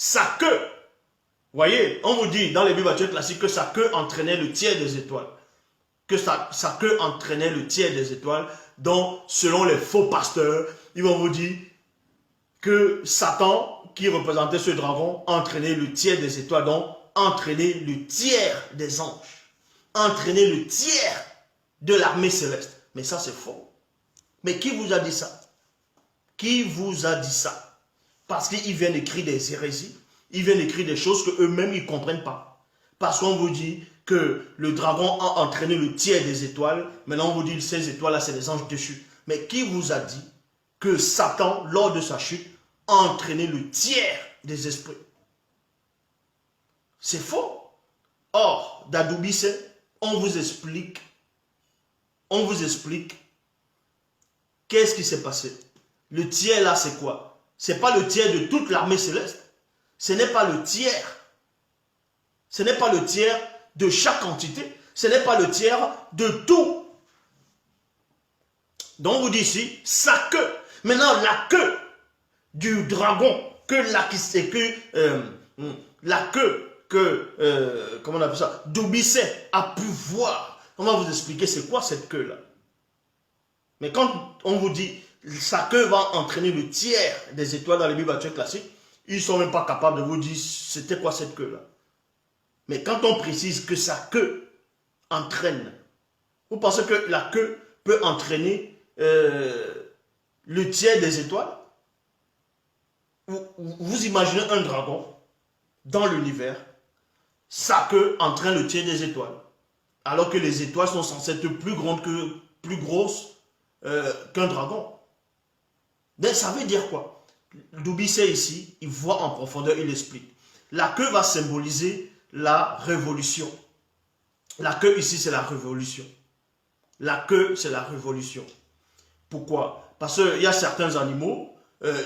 sa queue. Vous voyez, on vous dit dans les Bibles classiques que sa queue entraînait le tiers des étoiles. Que sa queue entraînait le tiers des étoiles. Donc, selon les faux pasteurs, ils vont vous dire que Satan, qui représentait ce dragon, entraînait le tiers des étoiles, donc entraînait le tiers des anges, entraînait le tiers de l'armée céleste. Mais ça, c'est faux. Mais qui vous a dit ça? Qui vous a dit ça? Parce qu'ils viennent écrire des hérésies, ils viennent écrire des choses qu'eux-mêmes, ils ne comprennent pas. Parce qu'on vous dit que le dragon a entraîné le tiers des étoiles, maintenant on vous dit que ces étoiles-là, c'est les anges déchus. Mais qui vous a dit que Satan, lors de sa chute, a entraîné le tiers des esprits? C'est faux. Or, d'Adoubissé, on vous explique qu'est-ce qui s'est passé. Le tiers là, c'est quoi? Ce n'est pas le tiers de toute l'armée céleste. Ce n'est pas le tiers. Ce n'est pas le tiers de chaque entité. Ce n'est pas le tiers de tout. Donc, on vous dit ici, sa queue. Maintenant, la queue du dragon, comment on appelle ça, Doubissé a pu voir. On va vous expliquer c'est quoi cette queue-là. Mais quand on vous dit sa queue va entraîner le tiers des étoiles dans les Bibles classiques, ils ne sont même pas capables de vous dire c'était quoi cette queue-là. Mais quand on précise que sa queue entraîne, vous pensez que la queue peut entraîner le tiers des étoiles? Vous imaginez un dragon dans l'univers, sa queue entraîne le tiers des étoiles. Alors que les étoiles sont censées être plus grosses qu'un dragon. Donc ça veut dire quoi? Doubissé ici, il voit en profondeur, il explique. La queue va symboliser la révolution. La queue ici, c'est la révolution. La queue, c'est la révolution. Pourquoi? Parce qu'il y a certains animaux,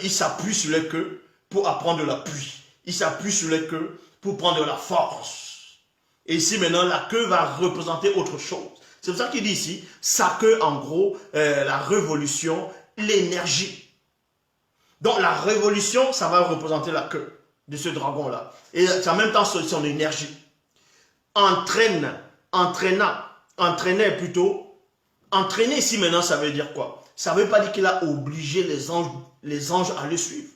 ils s'appuient sur les queues pour apprendre de l'appui. Ils s'appuient sur les queues pour prendre de la force. Et ici, maintenant, la queue va représenter autre chose. C'est pour ça qu'il dit ici, sa queue, en gros, la révolution, l'énergie. Donc, la révolution, ça va représenter la queue de ce dragon-là. Et en même temps, son énergie. Entraînait plutôt. Entraîner ici, maintenant, ça veut dire quoi? Ça ne veut pas dire qu'il a obligé les anges à le suivre.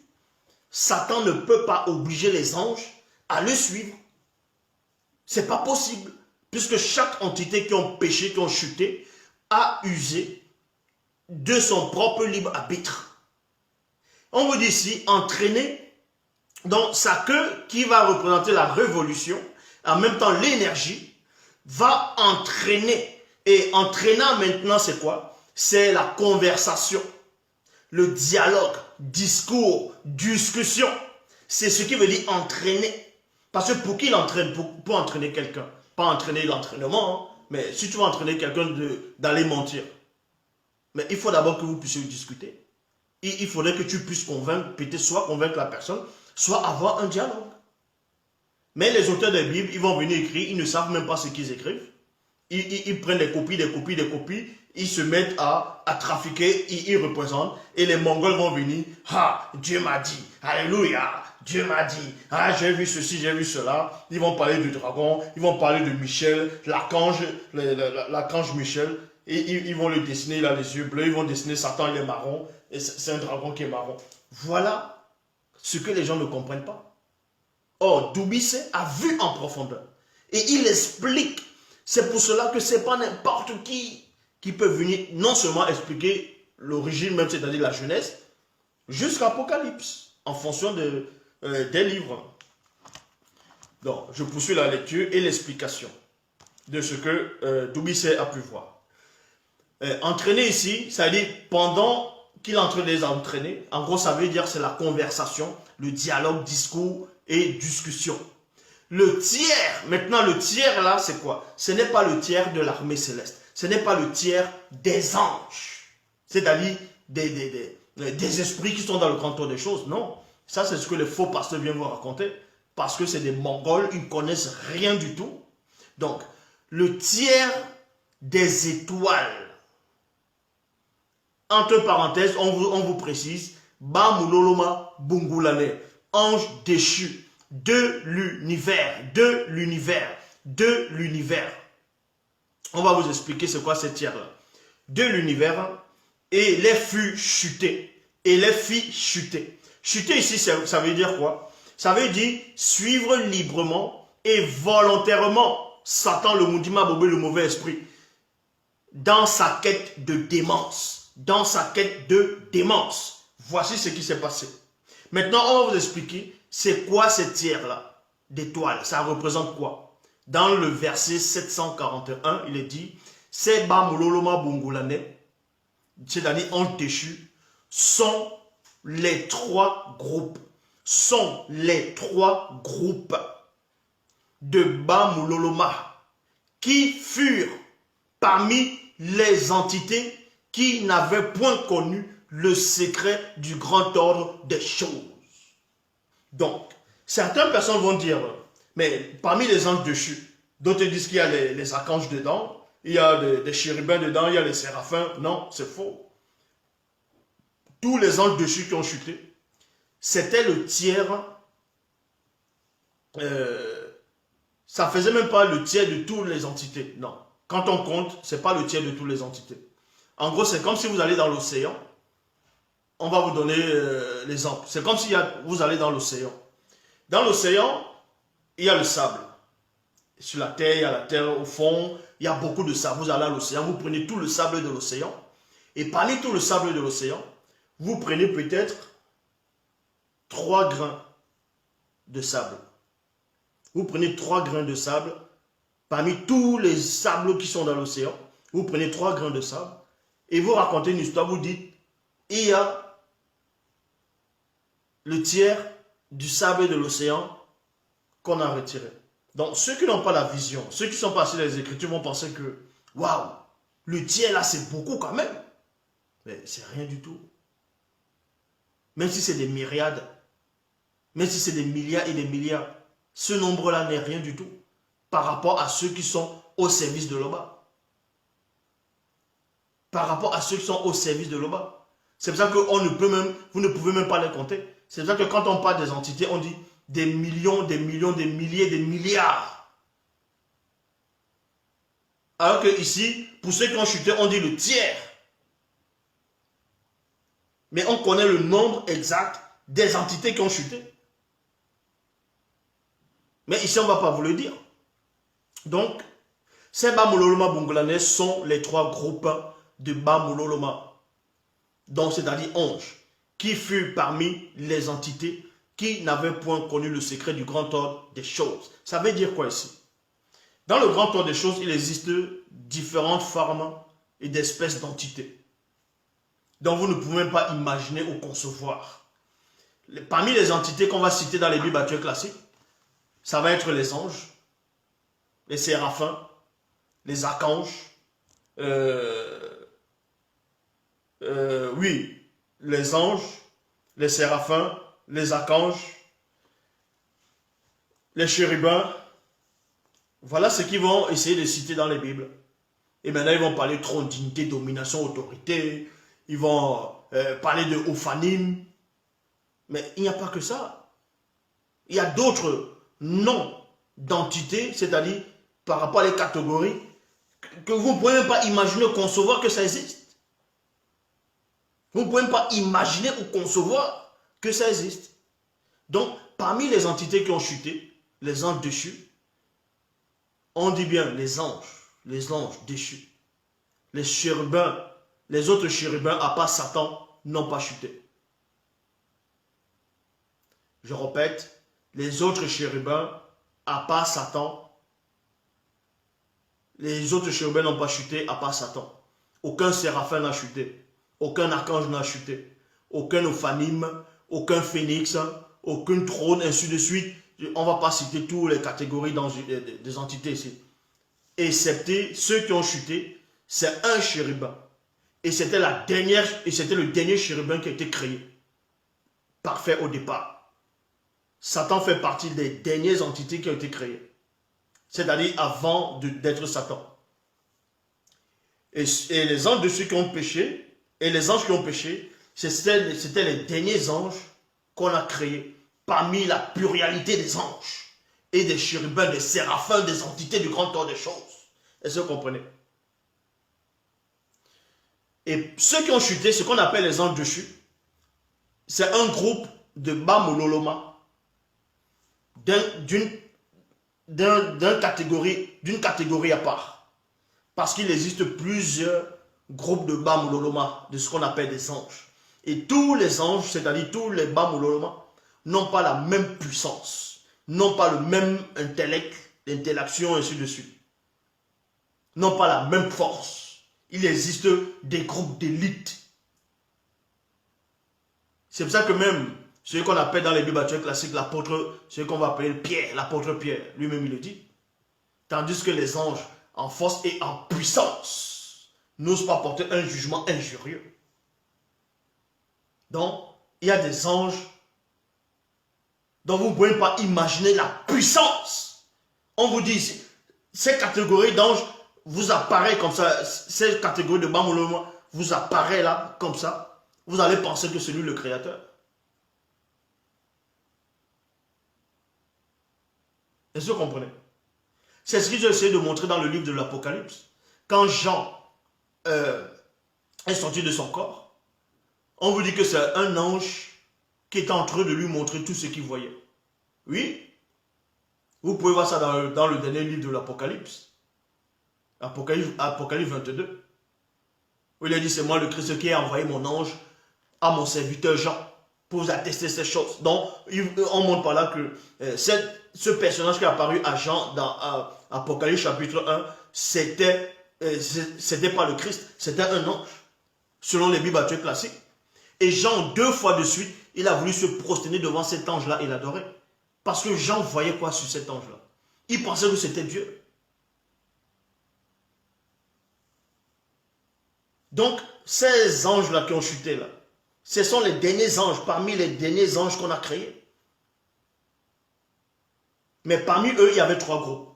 Satan ne peut pas obliger les anges à le suivre. Ce n'est pas possible. Puisque chaque entité qui ont péché, qui ont chuté, a usé de son propre libre arbitre. On vous dit ici, entraîner, donc sa queue qui va représenter la révolution, en même temps l'énergie, va entraîner. Et entraînant maintenant, c'est quoi? C'est la conversation, le dialogue, discours, discussion. C'est ce qui veut dire entraîner. Parce que pour qui il entraîne? Pour entraîner quelqu'un. Pas entraîner l'entraînement, hein, mais si tu veux entraîner quelqu'un d'aller mentir. Mais il faut d'abord que vous puissiez discuter. Il faudrait que tu puisses convaincre, peut-être soit convaincre la personne, soit avoir un dialogue. Mais les auteurs de la Bible, ils vont venir écrire, ils ne savent même pas ce qu'ils écrivent. Ils prennent des copies, ils se mettent à trafiquer, ils représentent, et les Mongols vont venir, ah, Dieu m'a dit, alléluia, Dieu m'a dit, ah, j'ai vu ceci, j'ai vu cela. Ils vont parler du dragon, ils vont parler de Michel, l'archange Michel, et ils vont le dessiner, il a les yeux bleus, ils vont dessiner Satan, il est marron, et c'est un dragon qui est marron. Voilà ce que les gens ne comprennent pas. Or, Doubissé a vu en profondeur, et il explique. C'est pour cela que ce n'est pas n'importe qui peut venir non seulement expliquer l'origine même, c'est-à-dire la Genèse, jusqu'à Apocalypse, en fonction des livres. Donc, je poursuis la lecture et l'explication de ce que Doubissé a pu voir. Entraîner ici, ça veut dire pendant qu'il est en train de les entraîner, en gros, ça veut dire c'est la conversation, le dialogue, discours et discussion. Le tiers, maintenant le tiers là, c'est quoi? Ce n'est pas le tiers de l'armée céleste. Ce n'est pas le tiers des anges. C'est-à-dire des esprits qui sont dans le grand tour des choses. Non. Ça, c'est ce que les faux pasteurs viennent vous raconter. Parce que c'est des Mongols, ils ne connaissent rien du tout. Donc, le tiers des étoiles. Entre parenthèses, on vous précise, Ba Muloloma Bungulane, ange déchu. de l'univers, de l'univers, de l'univers. On va vous expliquer c'est quoi cette tiers-là. De l'univers, et les fut chutés, et les fit chuter. Chuter ici, ça veut dire quoi? Ça veut dire suivre librement et volontairement Satan, le Moudima Bobé, le mauvais esprit, dans sa quête de démence. Dans sa quête de démence. Voici ce qui s'est passé. Maintenant, on va vous expliquer c'est quoi cette tiers-là d'étoiles. Ça représente quoi? Dans le verset 741, il est dit c'est Bamololoma Bongolane, c'est-à-dire ange déchu, sont les trois groupes. Sont les trois groupes de Bamololoma qui furent parmi les entités qui n'avaient point connu le secret du grand ordre des choses. Donc, certaines personnes vont dire, mais parmi les anges déchus, d'autres disent qu'il y a les archanges dedans, il y a des chérubins dedans, il y a les séraphins. Non, c'est faux. Tous les anges déchus qui ont chuté, c'était le tiers, ça faisait même pas le tiers de toutes les entités. Non. Quand on compte, c'est pas le tiers de toutes les entités. En gros, c'est comme si vous allez dans l'océan. On va vous donner l'exemple. C'est comme si vous allez dans l'océan. Dans l'océan, il y a le sable. Sur la terre, il y a la terre au fond. Il y a beaucoup de sable. Vous allez à l'océan, vous prenez tout le sable de l'océan. Et parmi tout le sable de l'océan, vous prenez peut-être 3 grains de sable. Vous prenez 3 grains de sable. Parmi tous les sables qui sont dans l'océan, vous prenez 3 grains de sable. Et vous racontez une histoire, vous dites, il y a le tiers du sable de l'océan qu'on a retiré. Donc, ceux qui n'ont pas la vision, ceux qui sont passés dans les Écritures vont penser que, waouh, le tiers là, c'est beaucoup quand même. Mais c'est rien du tout. Même si c'est des myriades, même si c'est des milliards et des milliards, ce nombre-là n'est rien du tout par rapport à ceux qui sont au service de l'Oba. Par rapport à ceux qui sont au service de l'Oba. C'est pour ça que vous ne pouvez même pas les compter. C'est pour ça que quand on parle des entités, on dit des millions, des millions, des milliers, des milliards. Alors que ici, pour ceux qui ont chuté, on dit le tiers. Mais on connaît le nombre exact des entités qui ont chuté. Mais ici, on ne va pas vous le dire. Donc, ces Bamololoma Bongolane sont les 3 groupes de Bamololoma. Donc, c'est-à-dire anges, qui furent parmi les entités qui n'avaient point connu le secret du grand ordre des choses. Ça veut dire quoi ici? Dans le grand ordre des choses, il existe différentes formes et d'espèces d'entités dont vous ne pouvez même pas imaginer ou concevoir. Parmi les entités qu'on va citer dans les Bibles actuelles classiques, ça va être les anges, les séraphins, les archanges, oui, les anges, les séraphins, les archanges, les chérubins. Voilà ce qu'ils vont essayer de citer dans les Bibles. Et maintenant, ils vont parler de trône, dignité, domination, autorité. Ils vont parler de Ophanim. Mais il n'y a pas que ça. Il y a d'autres noms d'entités, c'est-à-dire par rapport à les catégories, que vous ne pouvez même pas imaginer ou concevoir que ça existe. Vous ne pouvez même pas imaginer ou concevoir que ça existe. Donc, parmi les entités qui ont chuté, les anges déchus, on dit bien les anges déchus. Les chérubins, les autres chérubins, à part Satan, n'ont pas chuté. Je répète, les autres chérubins, à part Satan, les autres chérubins n'ont pas chuté à part Satan. Aucun séraphin n'a chuté. Aucun archange n'a chuté. Aucun ophanim, aucun phénix, aucun trône, ainsi de suite. On ne va pas citer toutes les catégories des entités ici. Excepté ceux qui ont chuté, c'est un chérubin. Et c'était le dernier chérubin qui a été créé. Parfait au départ. Satan fait partie des dernières entités qui ont été créées. C'est-à-dire avant d'être Satan. Et les anges de ceux qui ont péché, et les anges qui ont péché, c'était les derniers anges qu'on a créés. parmi la pluralité des anges et des chérubins, des séraphins, des entités du grand ordre des choses. Est-ce que vous comprenez? Et ceux qui ont chuté, ce qu'on appelle les anges déchus, c'est un groupe de Bamololoma, d'une catégorie à part. Parce qu'il existe plusieurs groupes de Bamololoma, de ce qu'on appelle des anges. Et tous les anges, c'est-à-dire tous les Bamololoma, n'ont pas la même puissance, n'ont pas le même intellect, l'interaction, ainsi de suite. N'ont pas la même force. Il existe des groupes d'élite. C'est pour ça que même celui qu'on appelle dans les Bibles actuelles classiques l'apôtre, celui qu'on va appeler Pierre, l'apôtre Pierre, lui-même il le dit. Tandis que les anges, en force et en puissance, n'osent pas porter un jugement injurieux. Donc, il y a des anges dont vous ne pouvez pas imaginer la puissance. On vous dit, ces catégories d'anges vous apparaissent comme ça, ces catégories de Bamoloma vous apparaissent là, comme ça. Vous allez penser que c'est lui le créateur. Est-ce que vous comprenez? C'est ce que j'ai essayé de montrer dans le livre de l'Apocalypse. Quand Jean est sorti de son corps, on vous dit que c'est un ange qui est en train de lui montrer tout ce qu'il voyait. Oui, vous pouvez voir ça dans le dernier livre de l'Apocalypse. Apocalypse 22. Où il a dit, c'est moi le Christ qui ai envoyé mon ange à mon serviteur Jean pour vous attester ces choses. Donc, on montre par là que ce personnage qui est apparu à Jean dans Apocalypse chapitre 1, c'était pas le Christ, c'était un ange, selon les Bibles actuelles classiques. Et Jean, 2 fois de suite, il a voulu se prosterner devant cet ange-là et l'adorer. Parce que Jean voyait quoi sur cet ange-là? Il pensait que c'était Dieu. Donc, ces anges-là qui ont chuté là, ce sont les derniers anges, parmi les derniers anges qu'on a créés. Mais parmi eux, il y avait 3 groupes.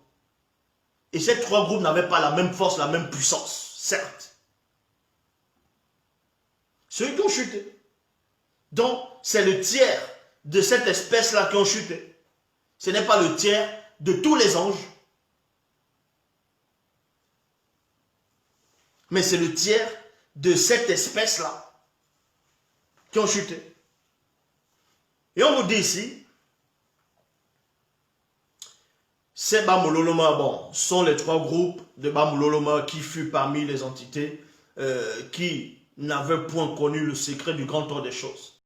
Et ces 3 groupes n'avaient pas la même force, la même puissance, certes. Ceux qui ont chuté. Donc, c'est le tiers de cette espèce-là qui ont chuté. Ce n'est pas le tiers de tous les anges. Mais c'est le tiers de cette espèce-là qui ont chuté. Et on vous dit ici, ces Bamololoma, bon, sont les 3 groupes de Bamololoma qui furent parmi les entités qui n'avaient point connu le secret du grand ordre des choses.